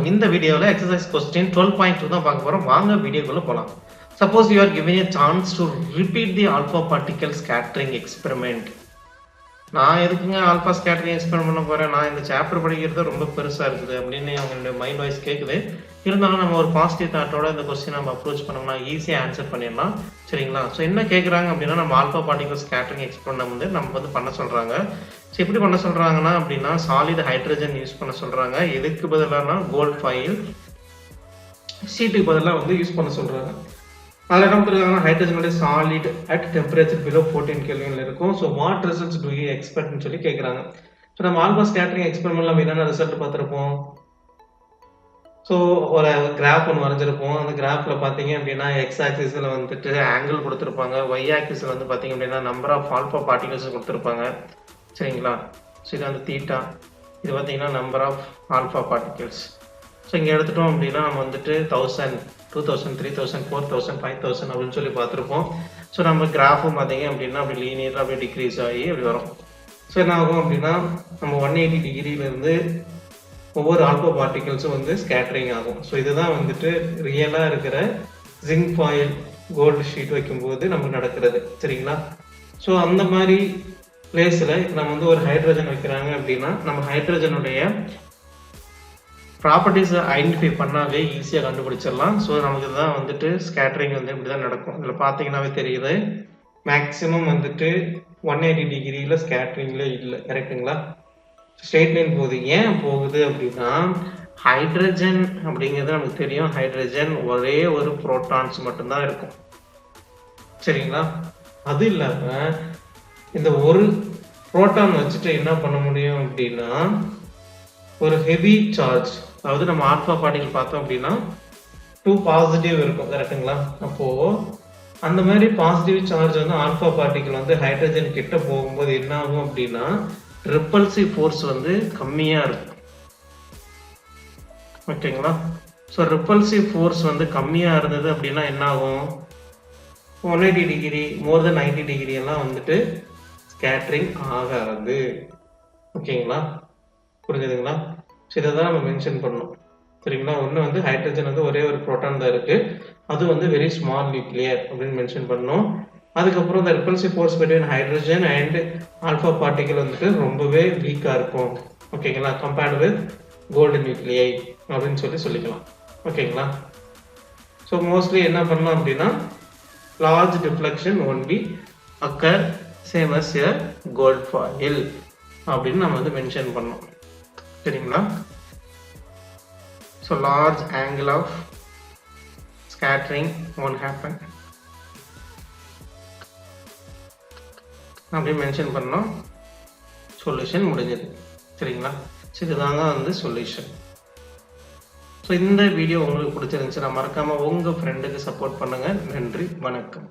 வணக்கம். இந்த வீடியோல எக்ஸர்சைஸ் கொஸ்டின் 12.2 தான் பார்க்க போறோம். வாங்க வீடியோக்குள்ள போலாம். Suppose you are given a chance to repeat the alpha particle scattering experiment. நான் எதுக்குங்க ஆல்பா ஸ்கேட்டரிங் எக்ஸ்பிளைன் பண்ண போறேன்? நான் இந்த சாப்டர் படிக்கிறது ரொம்ப பெருசா இருக்குது அப்படின்னு அவங்களுடைய மைண்ட் வாய்ஸ் கேட்குது. இருந்தாலும் நம்ம ஒரு பாசிட்டிவ் தாட்டோட இந்த கொஸ்டின் நம்ம அப்ரோச் பண்ணோம்னா ஈஸியாக ஆன்சர் பண்ணிடலாம். சரிங்களா? ஸோ என்ன கேட்குறாங்க அப்படின்னா, நம்ம ஆல்பா பார்ட்டிகல் ஸ்கேட்டரிங் எக்ஸ்பிளைன் வந்து நம்ம வந்து பண்ண சொல்றாங்க. ஸோ எப்படி பண்ண சொல்றாங்கன்னா அப்படின்னா, சாலிட் ஹைட்ரஜன் யூஸ் பண்ண சொல்றாங்க. எதுக்கு பதிலானா கோல்ட் ஃபாயில் ஷீட்டுக்கு பதிலாக வந்து யூஸ் பண்ண சொல்றாங்க. அதில் என்ன பண்ணுறாங்கன்னா, ஹைட்ரஜனுடைய சாலிட் அட் டெம்பரேச்சர் பிலோ 14 கெல்வின்ல இருக்கும். So what results do you எக்ஸ்பெக்ட்னு சொல்லி கேட்குறாங்க. ஸோ நம்ம ஆல்பா ஸ்கேட்டரிங் எக்ஸ்பெரிமெண்ட்ல நம்ம என்னென்ன ரிசல்ட் பார்த்துருப்போம்? ஸோ ஒரு கிராஃப் ஒன்று வரைஞ்சிருப்போம். அந்த கிராஃப்ல பார்த்தீங்க அப்படின்னா எக்ஸ் ஆக்சிஸில் வந்துட்டு ஆங்கிள் கொடுத்துருப்பாங்க. ஒய் ஆக்சிஸில் வந்து பார்த்தீங்க அப்படின்னா நம்பர் ஆஃப் ஆல்பா பார்ட்டிகல்ஸ் கொடுத்துருப்பாங்க. சரிங்களா? ஸோ இது வந்து தீட்டா, இது பார்த்தீங்கன்னா number of alpha particles. So இங்கே எடுத்துட்டோம் அப்படின்னா நம்ம வந்துட்டு 1000, 2000, 3000, 4000, 5000 அப்படின்னு சொல்லி பார்த்துருப்போம். ஸோ நம்ம கிராஃபும் பார்த்தீங்க அப்படின்னா அப்படி லீனியராக அப்படியே டிக்ரீஸ் ஆகி அப்படி வரும். ஸோ என்ன ஆகும் அப்படின்னா, நம்ம 180 டிகிரியிலேருந்து ஒவ்வொரு ஆல்பா பார்ட்டிகல்ஸும் வந்து ஸ்கேட்டரிங் ஆகும். ஸோ இதுதான் வந்துட்டு ரியலாக இருக்கிற ஜிங்க் ஃபாயில் கோல்டு ஷீட் வைக்கும்போது நமக்கு நடக்கிறது. சரிங்களா? ஸோ அந்த மாதிரி பிளேஸில் நம்ம வந்து ஒரு ஹைட்ரஜன் வைக்கிறாங்க அப்படின்னா, நம்ம ஹைட்ரஜனுடைய ப்ராப்பர்ட்டிஸை ஐடென்டிஃபை பண்ணாவே ஈஸியாக கண்டுபிடிச்சிடலாம். ஸோ நமக்கு தான் வந்துட்டு ஸ்கேட்டரிங் வந்து இப்படி தான் நடக்கும். இதில் பார்த்தீங்கன்னாவே தெரியுது, மேக்ஸிமம் வந்துட்டு 180 டிகிரியில் ஸ்கேட்டரிங்ல இல்லை. கரெக்டுங்களா? ஸ்ட்ரெயிட் லைன் போகுது. ஏன் போகுது அப்படின்னா, ஹைட்ரஜன் அப்படிங்கிறது நமக்கு தெரியும். ஹைட்ரஜன் ஒரே ஒரு புரோட்டான்ஸ் மட்டும்தான் இருக்கும். சரிங்களா? அது இல்லாமல் இந்த ஒரு புரோட்டான் வச்சுட்டு என்ன பண்ண முடியும் அப்படின்னா, ஒரு ஹெவி சார்ஜ், அதாவது நம்ம ஆல்பா பார்ட்டிகல் பார்த்தோம் அப்படின்னா 2 பாசிட்டிவ் இருக்கும். கரெக்டுங்களா? அப்போ அந்த மாதிரி பாசிட்டிவ் சார்ஜ் வந்து ஆல்பா பார்ட்டிகல் வந்து ஹைட்ரஜன் கிட்ட போகும்போது என்ன ஆகும் அப்படின்னா, ரிப்பல்சிவ் ஃபோர்ஸ் வந்து கம்மியா இருக்கும். ஓகேங்களா? ஸோ ரிப்பல்சிவ் ஃபோர்ஸ் வந்து கம்மியா இருந்தது அப்படின்னா என்ன ஆகும்? 180 டிகிரி மோர் தென் 90 டிகிரி எல்லாம் வந்துட்டு ஸ்கேட்டரிங் ஆகாது. ஓகேங்களா? புரிஞ்சுதுங்களா? ஸோ இதை தான் நம்ம மென்ஷன் பண்ணணும். சரிங்களா? ஒன்று வந்து ஹைட்ரஜன் வந்து ஒரே ஒரு புரோட்டான் தான் இருக்கு, அது வந்து வெரி ஸ்மால் நியூக்ளியர் அப்படின்னு மென்ஷன் பண்ணணும். அதுக்கப்புறம் இந்த repulsive force between hydrogen and alpha particle வந்துட்டு ரொம்பவே வீக்காக இருக்கும். ஓகேங்களா? கம்பேர்ட் வித் கோல்டு நியூக்ளியை அப்படின்னு சொல்லிக்கலாம். ஓகேங்களா? ஸோ மோஸ்ட்லி என்ன பண்ணலாம் அப்படின்னா, large deflection only occur same as a gold foil அப்படின்னு நம்ம வந்து மென்ஷன் பண்ணோம். சரிங்களா? So large angle of scattering won't happen அப்படி மென்ஷன் பண்ணோம். சொல்யூஷன் முடிஞ்சது. சரிங்களா? ஸோ இதுதாங்க வந்து சொல்யூஷன். ஸோ இந்த வீடியோ உங்களுக்கு பிடிச்சிருந்துச்சுன்னா மறக்காம உங்க ஃப்ரெண்டுக்கு சப்போர்ட் பண்ணுங்க. நன்றி, வணக்கம்.